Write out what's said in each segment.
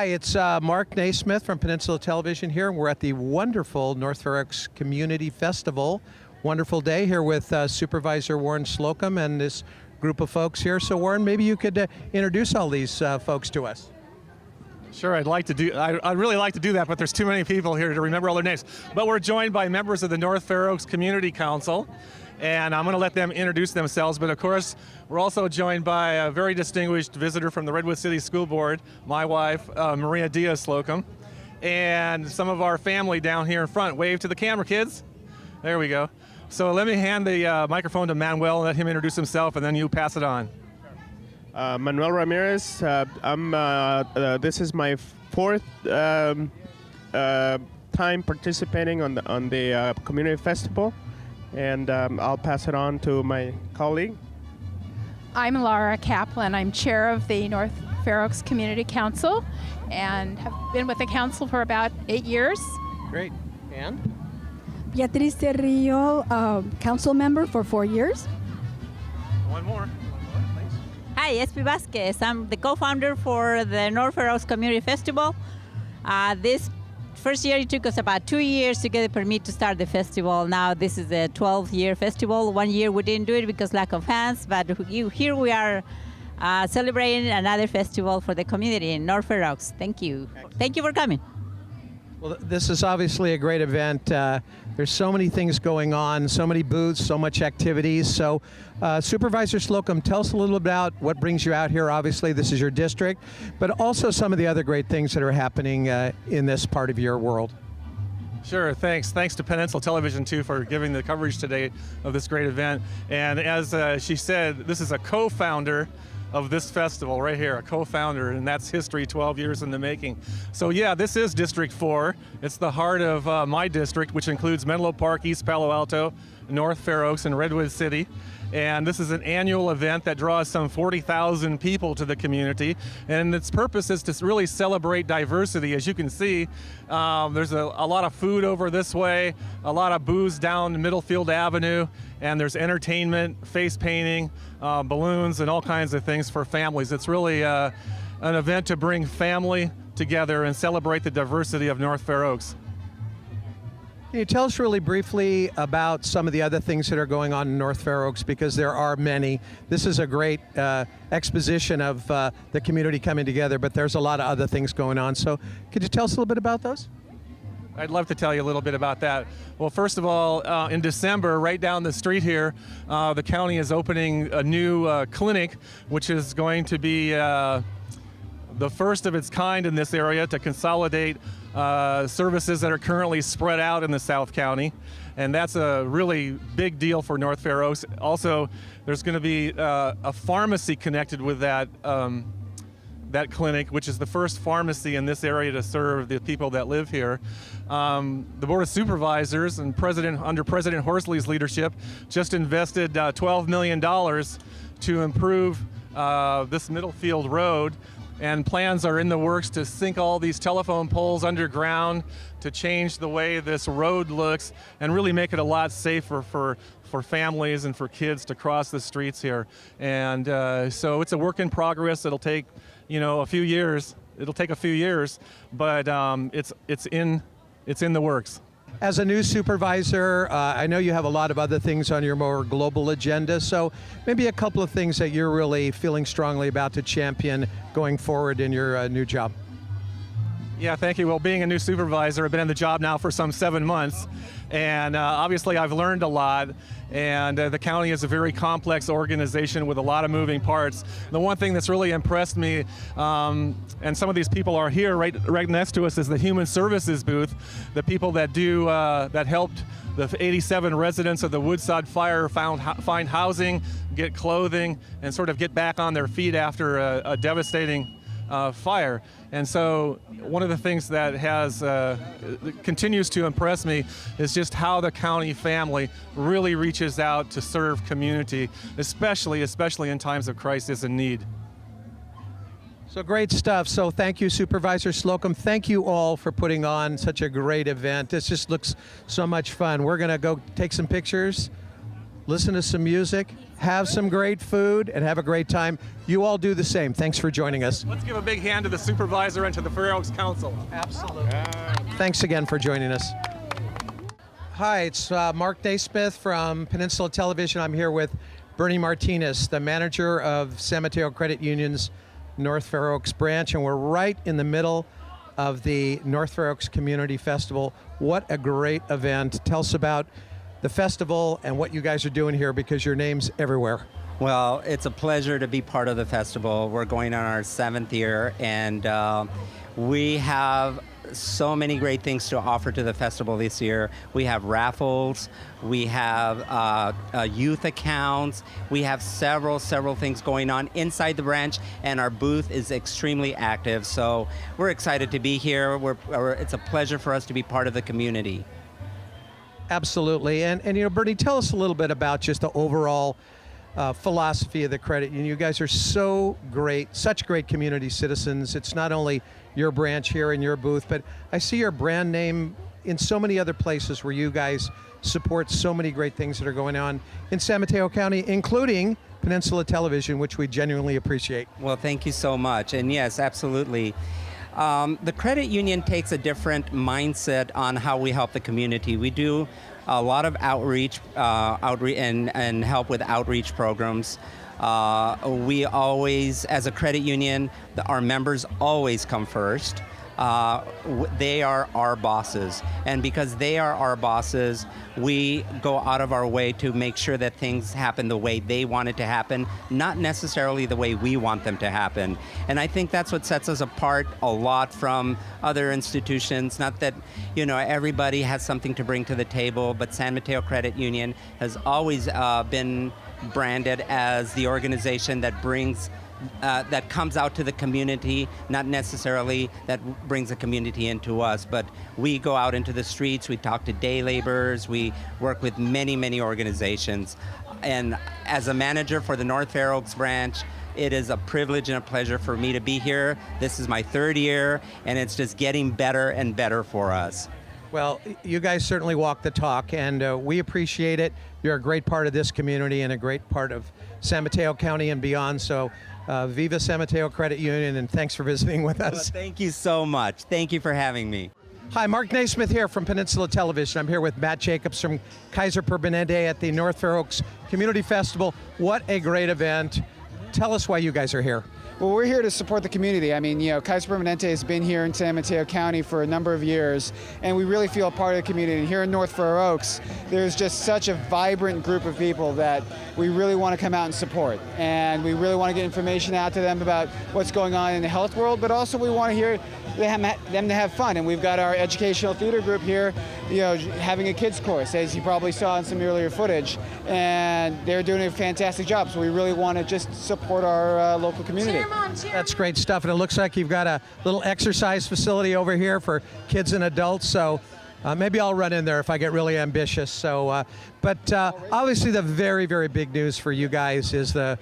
Hi, it's Mark Naismith from Peninsula Television here, and we're at the wonderful North Fair Oaks Community Festival. Wonderful day here with Supervisor Warren Slocum and this group of folks here. So Warren, maybe you could introduce all these folks to us. Sure, I'd really like to do that, but there's too many people here to remember all their names. But we're joined by members of the North Fair Oaks Community Council, and I'm going to let them introduce themselves. But of course, we're also joined by a very distinguished visitor from the Redwood City School Board, my wife, Maria Diaz Slocum, and some of our family down here in front. Wave to the camera, kids. There we go. So let me hand the microphone to Manuel and let him introduce himself, and then you pass it on. Manuel Ramirez. This is my fourth time participating on the community festival, and I'll pass it on to my colleague. I'm Laura Kaplan. I'm chair of the North Fair Oaks Community Council and have been with the council for about 8 years. Great. And? Beatriz Del Rio, council member for 4 years. One more. Hi, Espi Vasquez. I'm the co-founder for the North Fair Oaks Community Festival. This first year it took us about 2 years to get a permit to start the festival. Now this is a 12-year festival. 1 year we didn't do it because lack of funds, but here we are celebrating another festival for the community in North Fair Oaks. Thank you. Thank you for coming. Well, this is obviously a great event. There's so many things going on, so many booths, so much activities. So Supervisor Slocum, tell us a little about what brings you out here. Obviously, this is your district, but also some of the other great things that are happening in this part of your world. Sure, thanks. Thanks to Peninsula Television, too, for giving the coverage today of this great event. And as she said, this is a co-founder of this festival right here, a co-founder, and that's history, 12 years in the making. So yeah, this is District 4. It's the heart of my district, which includes Menlo Park, East Palo Alto, North Fair Oaks, and Redwood City. And this is an annual event that draws some 40,000 people to the community. And its purpose is to really celebrate diversity. As you can see, there's a lot of food over this way, a lot of booze down Middlefield Avenue, and there's entertainment, face painting, balloons, and all kinds of things for families. It's really an event to bring family together and celebrate the diversity of North Fair Oaks. Can you tell us really briefly about some of the other things that are going on in North Fair Oaks, because there are many. This is a great exposition of the community coming together, but there's a lot of other things going on. So could you tell us a little bit about those? I'd love to tell you a little bit about that. Well, first of all, in December, right down the street here, the county is opening a new clinic, which is going to be the first of its kind in this area to consolidate services that are currently spread out in the South County, and that's a really big deal for North Fair Oaks. Also, there's going to be a pharmacy connected with that clinic, which is the first pharmacy in this area to serve the people that live here. The Board of Supervisors and under President Horsley's leadership just invested $12 million to improve this Middlefield Road. And plans are in the works to sink all these telephone poles underground to change the way this road looks and really make it a lot safer for families and for kids to cross the streets here. And so it's a work in progress. It'll take, a few years. It'll take a few years, but it's in the works. As a new supervisor, I know you have a lot of other things on your more global agenda, so maybe a couple of things that you're really feeling strongly about to champion going forward in your new job. Yeah, thank you. Well, being a new supervisor, I've been in the job now for some 7 months, and obviously I've learned a lot, and the county is a very complex organization with a lot of moving parts. The one thing that's really impressed me, and some of these people are here right next to us, is the Human Services booth. The people that that helped the 87 residents of the Woodside Fire find housing, get clothing, and sort of get back on their feet after a devastating fire. And so one of the things that continues to impress me is just how the county family really reaches out to serve community, especially in times of crisis and need. So great stuff. So thank you, Supervisor Slocum. Thank you all for putting on such a great event. This just looks so much fun. We're going to go take some pictures. listen to some music, have some great food, and have a great time. You all do the same. Thanks for joining us. Let's give a big hand to the supervisor and to the Fair Oaks Council. Absolutely. Thanks again for joining us. Hi, it's Mark Naismith from Peninsula Television. I'm here with Bernie Martinez, the manager of San Mateo Credit Union's North Fair Oaks branch, and we're right in the middle of the North Fair Oaks Community Festival. What a great event. Tell us about the festival and what you guys are doing here, because your name's everywhere. Well, it's a pleasure to be part of the festival. We're going on our 7th year, and we have so many great things to offer to the festival this year. We have raffles, we have youth accounts, we have several things going on inside the branch, and our booth is extremely active. So we're excited to be here. It's a pleasure for us to be part of the community. Absolutely. And you know, Bernie, tell us a little bit about just the overall philosophy of the credit union. You guys are so great, such great community citizens. It's not only your branch here in your booth, but I see your brand name in so many other places where you guys support so many great things that are going on in San Mateo County, including Peninsula Television, which we genuinely appreciate. Well, thank you so much. And yes, absolutely. The credit union takes a different mindset on how we help the community. We do a lot of outreach and help with outreach programs. We always, as a credit union, our members always come first. They are our bosses, and because they are our bosses, we go out of our way to make sure that things happen the way they want it to happen, not necessarily the way we want them to happen. And I think that's what sets us apart a lot from other institutions. Not that, you know, everybody has something to bring to the table, but San Mateo Credit Union has always been branded as the organization that brings that comes out to the community, not necessarily that brings the community into us, but we go out into the streets, we talk to day laborers, we work with many organizations. And as a manager for the North Fair Oaks branch, it is a privilege and a pleasure for me to be here. This is my 3rd year, and it's just getting better and better for us. Well, you guys certainly walk the talk, and we appreciate it. You're a great part of this community and a great part of San Mateo County and beyond. So Viva San Mateo Credit Union, and thanks for visiting with us. Well, thank you so much. Thank you for having me. Hi, Mark Naismith here from Peninsula Television. I'm here with Matt Jacobs from Kaiser Permanente at the North Fair Oaks Community Festival. What a great event. Tell us why you guys are here. Well, we're here to support the community. I mean, you know, Kaiser Permanente has been here in San Mateo County for a number of years, and we really feel a part of the community. And here in North Fair Oaks, there's just such a vibrant group of people that we really want to come out and support. And we really want to get information out to them about what's going on in the health world, but also we want to hear them to have fun. And we've got our educational theater group here, you know, having a kids course, as you probably saw in some earlier footage, and they're doing a fantastic job. So we really want to just support our local community. That's great stuff, and it looks like you've got a little exercise facility over here for kids and adults, so maybe I'll run in there if I get really ambitious. So, but obviously the very big news for you guys is the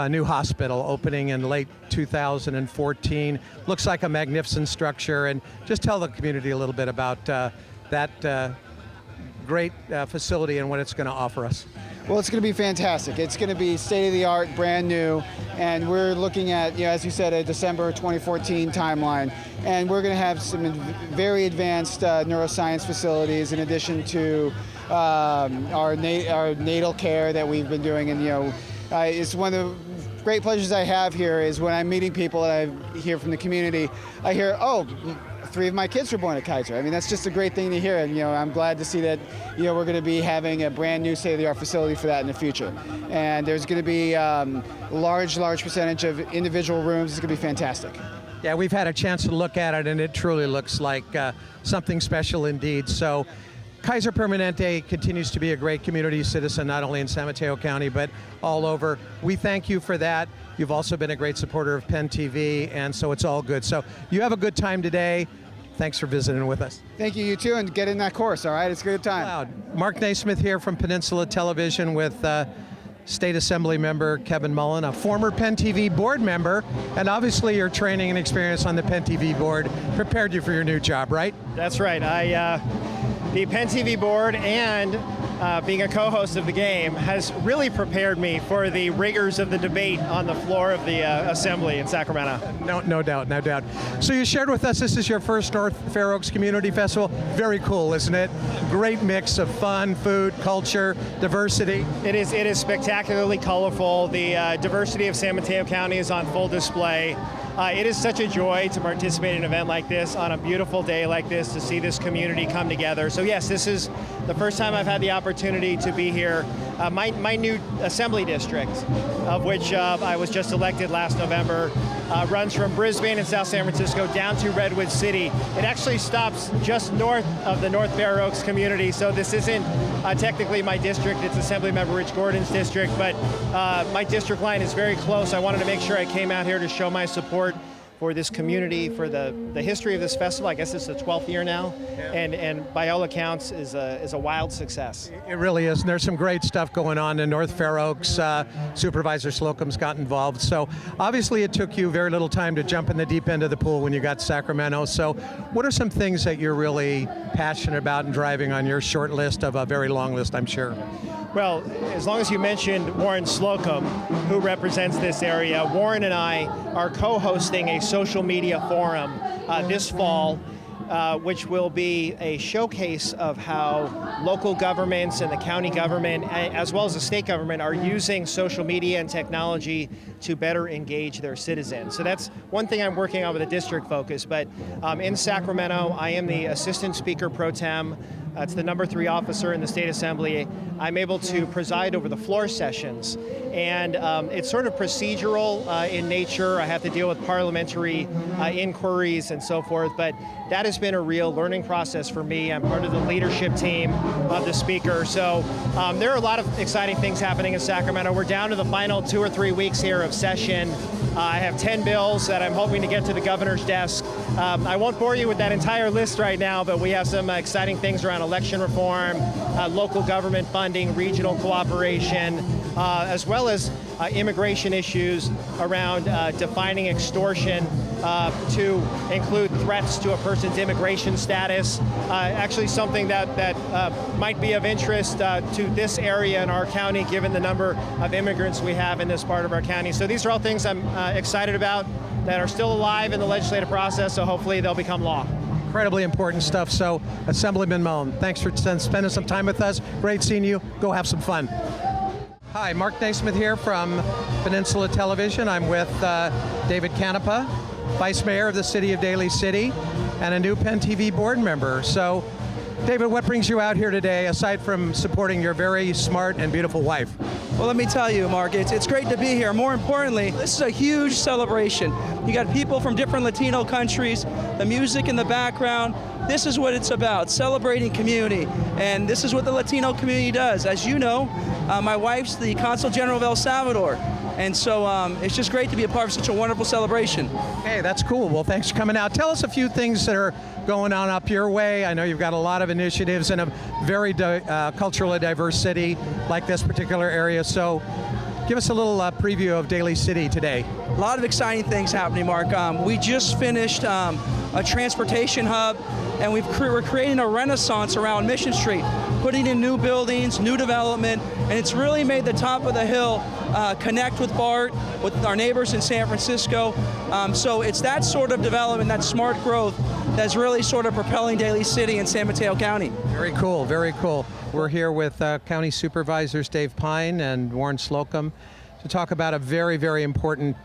new hospital opening in late 2014. Looks like a magnificent structure, and just tell the community a little bit about that great facility and what it's going to offer us. Well, it's going to be fantastic. It's going to be state-of-the-art, brand new, and we're looking at, you know, as you said, a December 2014 timeline. And we're going to have some very advanced neuroscience facilities in addition to our natal care that we've been doing. And, you know, it's one of the great pleasures I have here is when I'm meeting people that I hear from the community, I hear, oh, 3 of my kids were born at Kaiser. I mean, that's just a great thing to hear, and, you know, I'm glad to see that, you know, we're going to be having a brand new state-of-the-art facility for that in the future. And there's going to be large percentage of individual rooms. It's going to be fantastic. Yeah, we've had a chance to look at it, and it truly looks like something special indeed. So Kaiser Permanente continues to be a great community citizen, not only in San Mateo County, but all over. We thank you for that. You've also been a great supporter of Penn TV, and so it's all good. So you have a good time today. Thanks for visiting with us. Thank you, you too, and get in that course, all right? It's a good time. Loud. Mark Naismith here from Peninsula Television with State Assembly member Kevin Mullan, a former Penn TV board member, and obviously your training and experience on the Penn TV board prepared you for your new job, right? That's right. The Penn TV board and being a co-host of the game, has really prepared me for the rigors of the debate on the floor of the assembly in Sacramento. No doubt, no doubt. So you shared with us this is your first North Fair Oaks Community Festival. Very cool, isn't it? Great mix of fun, food, culture, diversity. It is spectacularly colorful. The diversity of San Mateo County is on full display. It is such a joy to participate in an event like this on a beautiful day like this, to see this community come together. So yes, this is the first time I've had the opportunity to be here. My new assembly district, of which I was just elected last November, runs from Brisbane and South San Francisco down to Redwood City. It actually stops just north of the North Fair Oaks community, so this isn't technically my district, it's Assemblymember Rich Gordon's district, but my district line is very close. I wanted to make sure I came out here to show my support for this community, for the history of this festival. I guess it's the 12th year now, and by all accounts is a wild success. It really is, and there's some great stuff going on in North Fair Oaks. Supervisor Slocum's got involved. So obviously it took you very little time to jump in the deep end of the pool when you got to Sacramento. So what are some things that you're really passionate about and driving on your short list of a very long list, I'm sure? Well, as long as you mentioned Warren Slocum, who represents this area, Warren and I are co-hosting a social media forum this fall, which will be a showcase of how local governments and the county government, as well as the state government, are using social media and technology to better engage their citizens. So that's one thing I'm working on with a district focus, but in Sacramento, I am the Assistant Speaker Pro Tem. It's the number 3 officer in the State Assembly. I'm able to preside over the floor sessions, and it's sort of procedural in nature. I have to deal with parliamentary inquiries and so forth, but that has been a real learning process for me. I'm part of the leadership team of the Speaker, so there are a lot of exciting things happening in Sacramento. We're down to the final 2 or 3 weeks here of session. I have 10 bills that I'm hoping to get to the governor's desk. I won't bore you with that entire list right now, but we have some exciting things around election reform, local government funding, regional cooperation, as well as immigration issues around defining extortion to include threats to a person's immigration status. Actually something that might be of interest to this area in our county, given the number of immigrants we have in this part of our county. So these are all things I'm excited about that are still alive in the legislative process, so hopefully they'll become law. Incredibly important stuff. So Assemblyman Mullan, thanks for spending some time with us. Great seeing you. Go have some fun. Hi, Mark Naismith here from Peninsula Television. I'm with David Canepa, Vice Mayor of the City of Daly City, and a new Penn TV board member. So, David, what brings you out here today, aside from supporting your very smart and beautiful wife? Well, let me tell you, Mark, it's great to be here. More importantly, this is a huge celebration. You got people from different Latino countries, the music in the background. This is what it's about, celebrating community. And this is what the Latino community does. As you know, my wife's the Consul General of El Salvador. And so it's just great to be a part of such a wonderful celebration. Hey, that's cool. Well, thanks for coming out. Tell us a few things that are going on up your way. I know you've got a lot of initiatives in a very culturally diverse city like this particular area. So give us a little preview of Daly City today. A lot of exciting things happening, Mark. We just finished a transportation hub, and we're creating a renaissance around Mission Street, putting in new buildings, new development, and it's really made the top of the hill connect with BART, with our neighbors in San Francisco. So it's that sort of development, that smart growth, that's really sort of propelling Daly City and San Mateo County. Very cool, very cool. We're here with County Supervisors Dave Pine and Warren Slocum to talk about a very, very important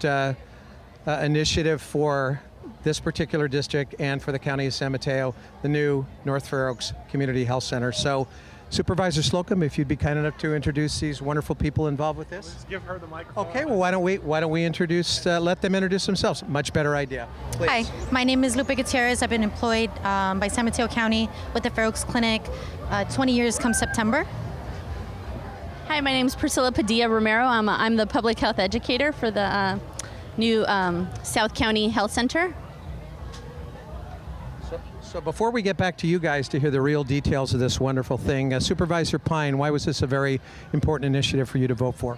initiative for this particular district and for the County of San Mateo, the new North Fair Oaks Community Health Center. So, Supervisor Slocum, if you'd be kind enough to introduce these wonderful people involved with this. Let's give her the microphone. Okay, well, why don't we introduce, let them introduce themselves. Much better idea. Please. Hi, my name is Lupe Gutierrez. I've been employed by San Mateo County with the Fair Oaks Clinic 20 years come September. Hi, my name is Priscilla Padilla Romero. I'm the public health educator for the new South County Health Center. So before we get back to you guys to hear the real details of this wonderful thing, Supervisor Pine, why was this a very important initiative for you to vote for?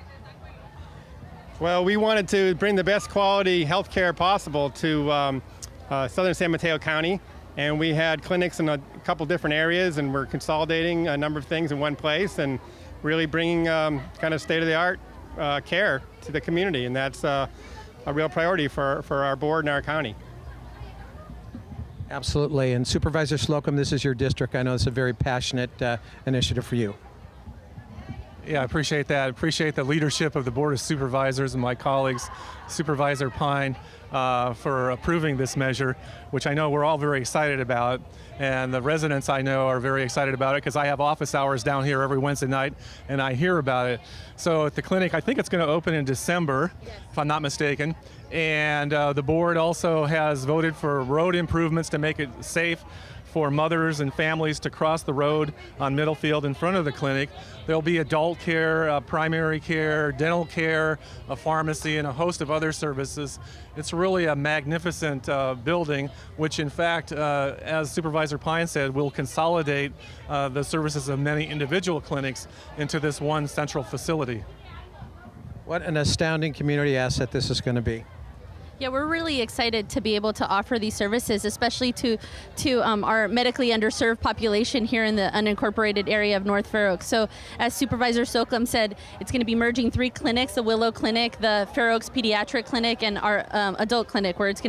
Well, we wanted to bring the best quality health care possible to southern San Mateo County, And we had clinics in a couple different areas, and we're consolidating a number of things in one place and really bringing kind of state-of-the-art care to the community. And that's a real priority for our board and our county. Absolutely. And Supervisor Slocum, this is your district. I know it's a very passionate initiative for you. Yeah, I appreciate that. I appreciate the leadership of the Board of Supervisors and my colleagues, Supervisor Pine, for approving this measure, which I know we're all very excited about. And the residents I know are very excited about it because I have office hours down here every Wednesday night and I hear about it. So at the clinic, I think it's going to open in December, if I'm not mistaken. And the board also has voted for road improvements to make it safe for mothers and families to cross the road on Middlefield in front of the clinic. There'll be adult care, primary care, dental care, a pharmacy, and a host of other services. It's really a magnificent building, which in fact, as Supervisor Pine said, will consolidate the services of many individual clinics into this one central facility. What an astounding community asset this is going to be. Yeah, we're really excited to be able to offer these services, especially to our medically underserved population here in the unincorporated area of North Fair Oaks. So as Supervisor Slocum said, it's going to be merging 3 clinics, the Willow Clinic, the Fair Oaks Pediatric Clinic, and our adult clinic, where it's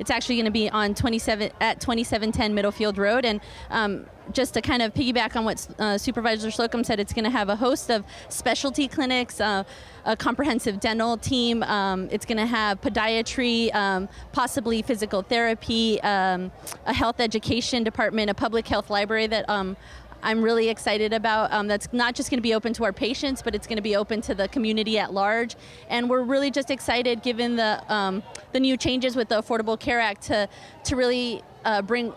actually going to be on 2710 Middlefield Road. And just to kind of piggyback on what Supervisor Slocum said, it's going to have a host of specialty clinics, a comprehensive dental team. It's going to have podiatry, possibly physical therapy, a health education department, a public health library that I'm really excited about. That's not just going to be open to our patients, but it's going to be open to the community at large. And we're really just excited, given the new changes with the Affordable Care Act, to really bring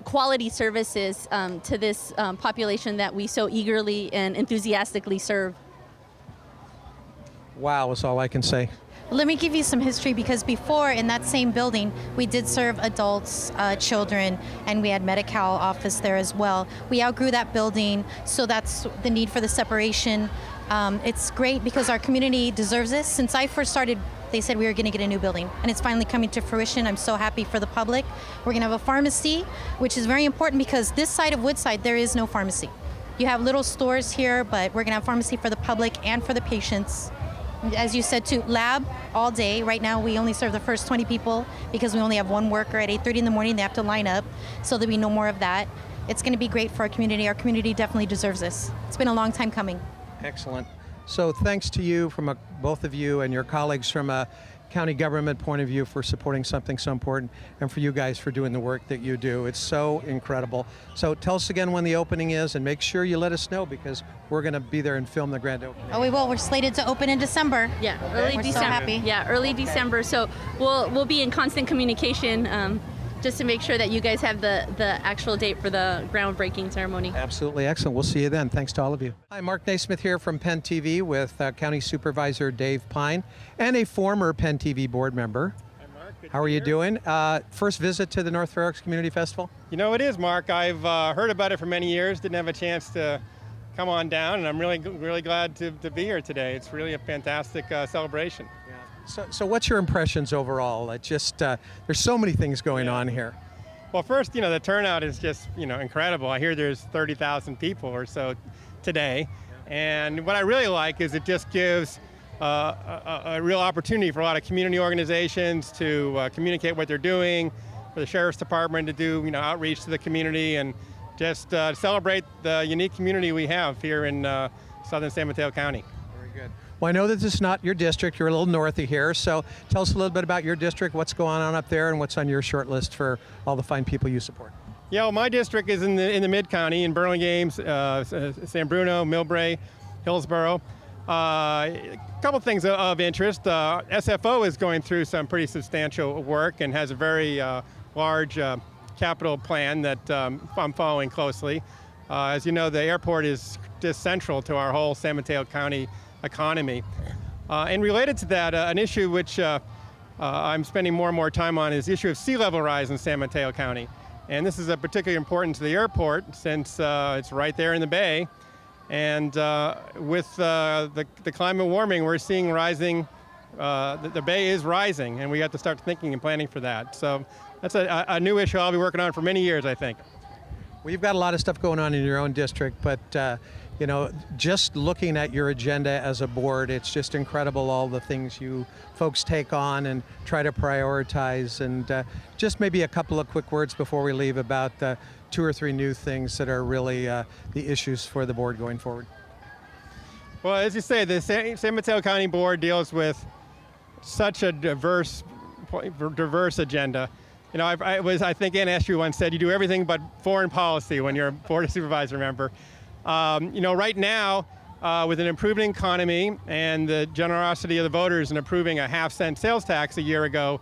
quality services to this population that we so eagerly and enthusiastically serve. Wow, is all I can say. Let me give you some history, because before, in that same building, we did serve adults, children, and we had Medi-Cal office there as well. We outgrew that building, so that's the need for the separation. It's great because our community deserves this. Since I first started, they said we were going to get a new building, and it's finally coming to fruition. I'm so happy for the public. We're going to have a pharmacy, which is very important because this side of Woodside, there is no pharmacy. You have little stores here, but we're going to have pharmacy for the public and for the patients. As you said too, lab all day. Right now we only serve the first 20 people because we only have one worker at 8:30 in the morning. They have to line up, so there'll be no more of that. It's going to be great for our community. Our community definitely deserves this. It's been a long time coming. Excellent. So thanks to you, from both of you and your colleagues from a county government point of view, for supporting something so important, and for you guys for doing the work that you do. It's so incredible. So tell us again when the opening is, and make sure you let us know, because we're going to be there and film the grand opening. Oh, we will. We're slated to open in December. Yeah, early We're December. So happy. Yeah, early December. So we'll be in constant communication just to make sure that you guys have the actual date for the groundbreaking ceremony. Absolutely excellent. We'll see you then. Thanks to all of you. Hi, Mark Naismith here from Penn TV with County Supervisor Dave Pine and a former Penn TV board member. Hi, Mark. How are you doing? First visit to the North Fair Oaks Community Festival? You know, it is, Mark. I've heard about it for many years, didn't have a chance to come on down, and I'm really glad to be here today. It's really a fantastic celebration. So what's your impressions overall? It just, there's so many things going on here. Well, first, the turnout is just, incredible. I hear there's 30,000 people or so today. And what I really like is it just gives a real opportunity for a lot of community organizations to communicate what they're doing, for the Sheriff's Department to do, outreach to the community, and just celebrate the unique community we have here in southern San Mateo County. Very good. Well, I know that this is not your district. You're a little north of here, so tell us a little bit about your district, what's going on up there, and what's on your short list for all the fine people you support. Yeah, well, my district is in the mid-county, in Burlingame, San Bruno, Millbrae, Hillsborough. A couple things of interest. SFO is going through some pretty substantial work and has a very large capital plan that I'm following closely. As you know, the airport is just central to our whole San Mateo County economy. And related to that, an issue which I'm spending more and more time on is the issue of sea level rise in San Mateo County. And this is particularly important to the airport since it's right there in the bay. And with the climate warming, we're seeing rising the Bay is rising, and we have to start thinking and planning for that. So that's a new issue I'll be working on for many years, I think. Well, you've got a lot of stuff going on in your own district, but you know, just looking at your agenda as a board, it's just incredible all the things you folks take on and try to prioritize. And just maybe a couple of quick words before we leave about 2 or 3 new things that are really the issues for the board going forward. Well, as you say, the San Mateo County Board deals with such a diverse agenda. You know, I think Ann Eschew once said, you do everything but foreign policy when you're a Board of Supervisor member. You know, right now, with an improving economy and the generosity of the voters in approving a half-cent sales tax a year ago,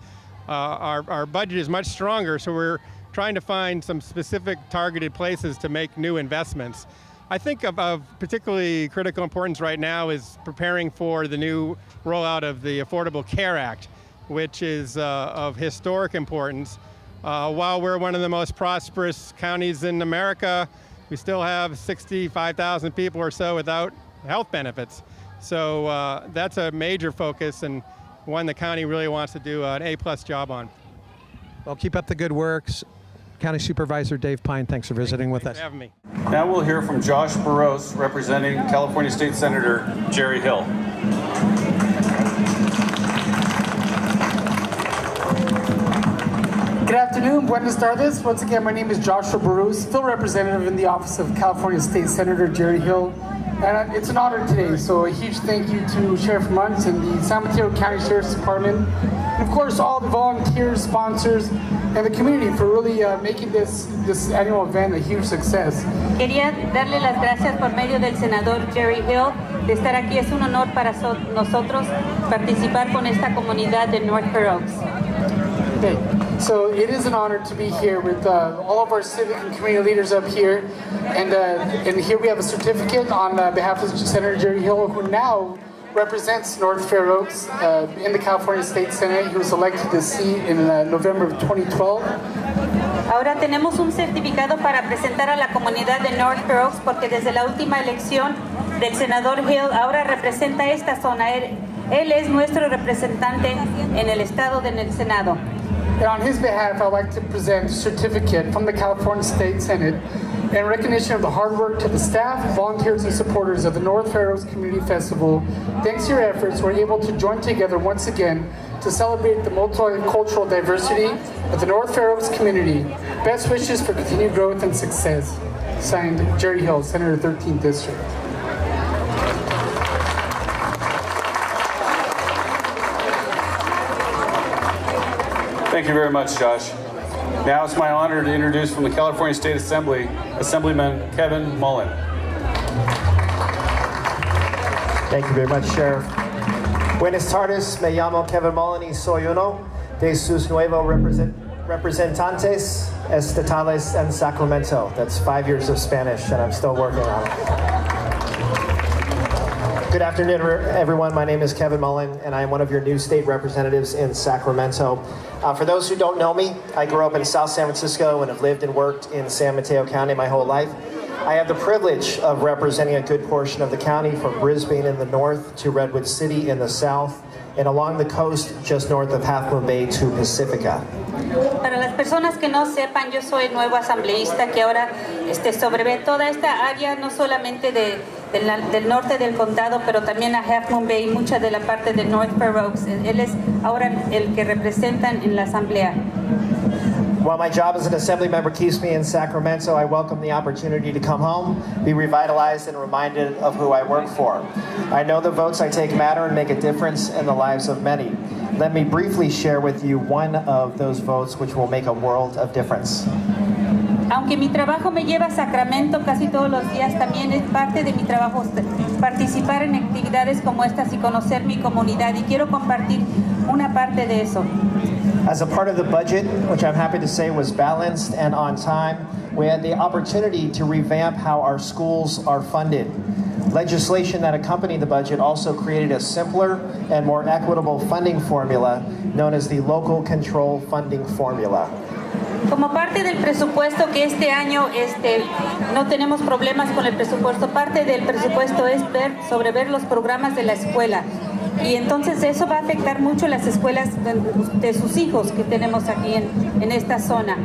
our budget is much stronger, so we're trying to find some specific targeted places to make new investments. I think of particularly critical importance right now is preparing for the new rollout of the Affordable Care Act, which is of historic importance. While we're one of the most prosperous counties in America, we still have 65,000 people or so without health benefits. So that's a major focus and one the county really wants to do an A+ job on. Well, keep up the good works. County Supervisor Dave Pine, thanks for visiting with us. Thanks for having me. Now we'll hear from Josh Barros, representing California State Senator Jerry Hill. Good afternoon, buenas tardes. Once again, my name is Joshua Barros, still representative in the office of California State Senator Jerry Hill. And it's an honor today, so a huge thank you to Sheriff Muntz and the San Mateo County Sheriff's Department, and of course all the volunteers, sponsors, and the community for really making this annual event a huge success. Quería darle las gracias por medio del senador Jerry Hill de estar aquí. Es un honor para nosotros participar con esta comunidad de North Fair Oaks. Okay. So it is an honor to be here with all of our civic and community leaders up here, and here we have a certificate on behalf of Senator Jerry Hill, who now represents North Fair Oaks in the California State Senate. He was elected to seat in November of 2012. Ahora tenemos un certificado para presentar a la comunidad de North Fair Oaks porque desde la última elección del senador Hill ahora representa esta zona. Él es nuestro representante en el estado en el Senado. And on his behalf, I'd like to present a certificate from the California State Senate in recognition of the hard work to the staff, volunteers, and supporters of the North Fair Oaks Community Festival. Thanks to your efforts, we're able to join together once again to celebrate the multicultural diversity of the North Fair Oaks community. Best wishes for continued growth and success. Signed, Jerry Hill, Senator 13th District. Thank you very much, Josh. Now it's my honor to introduce from the California State Assembly, Assemblyman Kevin Mullan. Thank you very much, Sheriff. Buenas tardes, me llamo Kevin Mullan y soy uno de sus nuevos representantes estatales en Sacramento. That's 5 years of Spanish, and I'm still working on it. Good afternoon, everyone. My name is Kevin Mullan, and I am one of your new state representatives in Sacramento. For those who don't know me, I grew up in South San Francisco and have lived and worked in San Mateo County my whole life. I have the privilege of representing a good portion of the county, from Brisbane in the north to Redwood City in the south, and along the coast just north of Half Moon Bay to Pacifica. Para las personas que no sepan, yo soy nuevo asambleísta que ahora sobrevé toda esta área, no solamente del norte del condado, pero también a Half Moon Bay y mucha de la parte de North Fair Oaks. Él es ahora el que representan en la asamblea. While my job as an assembly member keeps me in Sacramento, I welcome the opportunity to come home, be revitalized, and reminded of who I work for. I know the votes I take matter and make a difference in the lives of many. Let me briefly share with you one of those votes which will make a world of difference. Aunque mi trabajo me lleva a Sacramento casi todos los días, también es parte de mi trabajo participar en actividades como estas y conocer mi comunidad, y quiero compartir una parte de eso. As a part of the budget, which I'm happy to say was balanced and on time, we had the opportunity to revamp how our schools are funded. Legislation that accompanied the budget also created a simpler and more equitable funding formula known as the Local Control Funding Formula. Como parte del presupuesto que este año no tenemos problemas con el presupuesto, parte del presupuesto es ver los programas de la escuela. Y entonces eso va a afectar mucho las escuelas de sus hijos que tenemos aquí en esta zona.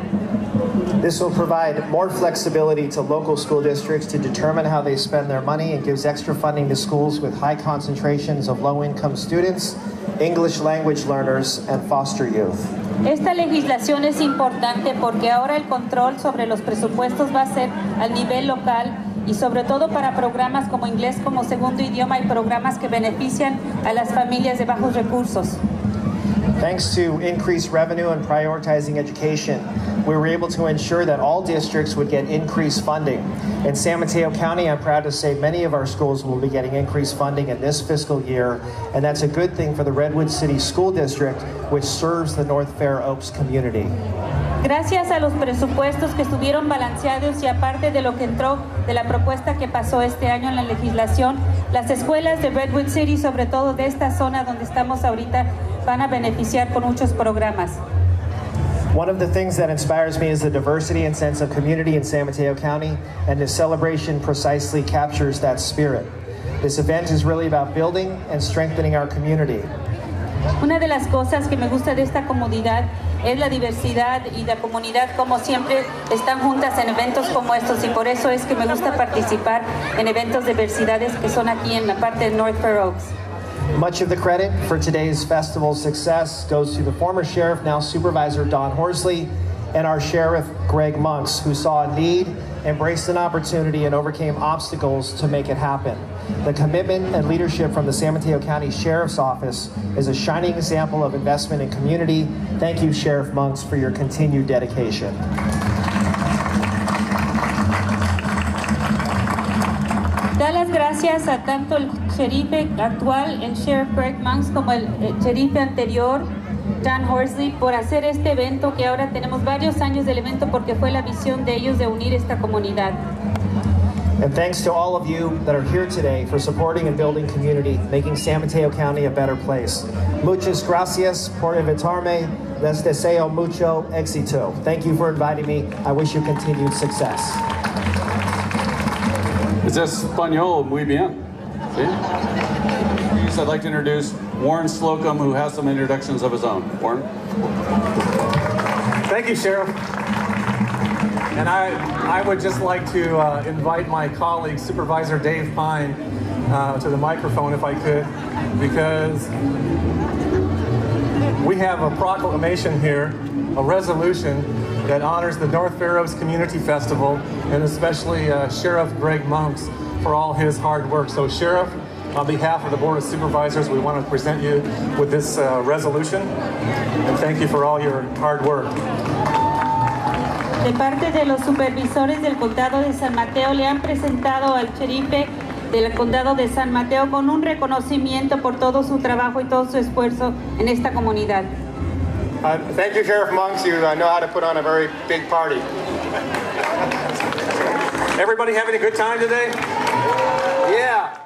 This will provide more flexibility to local school districts to determine how they spend their money and gives extra funding to schools with high concentrations of low-income students, English language learners, and foster youth. Esta legislación es importante porque ahora el control sobre los presupuestos va a ser al nivel local y sobre todo para programas como inglés como segundo idioma y programas que benefician a las familias de bajos recursos. Thanks to increased revenue and prioritizing education, we were able to ensure that all districts would get increased funding. In San Mateo County, I'm proud to say many of our schools will be getting increased funding in this fiscal year, and that's a good thing for the Redwood City School District, which serves the North Fair Oaks community. Gracias a los presupuestos que estuvieron balanceados y aparte de lo que entró de la propuesta que pasó este año en la legislación, las escuelas de Redwood City, sobre todo de esta zona donde estamos ahorita, van a beneficiar por muchos programas. One of the things that inspires me is the diversity and sense of community in San Mateo County, and this celebration precisely captures that spirit. This event is really about building and strengthening our community. Una de las cosas que me gusta de esta comunidad es la diversidad y la comunidad como siempre están juntas en eventos como estos y por eso es que me gusta participar en eventos de diversidades que son aquí en la parte de North Fair Oaks. Much of the credit for today's festival's success goes to the former sheriff, now Supervisor Don Horsley, and our Sheriff Greg Monks, who saw a need, embraced an opportunity, and overcame obstacles to make it happen. The commitment and leadership from the San Mateo County Sheriff's Office is a shining example of investment in community. Thank you, Sheriff Monks, for your continued dedication. Da las gracias a tanto el sheriff actual, el Sheriff Greg Monks, como el sheriff anterior, Dan Horsley, por hacer este evento que ahora tenemos varios años del evento porque fue la visión de ellos de unir esta comunidad. And thanks to all of you that are here today for supporting and building community, making San Mateo County a better place. Muchas gracias por invitarme. Les deseo mucho éxito. Thank you for inviting me. I wish you continued success. Es español muy bien. ¿Sí? I'd like to introduce Warren Slocum, who has some introductions of his own. Warren? Thank you, Sheriff. And I would just like to invite my colleague, Supervisor Dave Pine, to the microphone if I could, because we have a proclamation here, a resolution that honors the North Fair Oaks Community Festival, and especially Sheriff Greg Monks for all his hard work. So, Sheriff, on behalf of the Board of Supervisors, we want to present you with this resolution, and thank you for all your hard work. De parte de los supervisores del condado de San Mateo le han presentado al sheriff del condado de San Mateo con un reconocimiento por todo su trabajo y todo su esfuerzo en esta comunidad. Thank you, Sheriff Monks. You know how to put on a very big party. Everybody having a good time today? Yeah.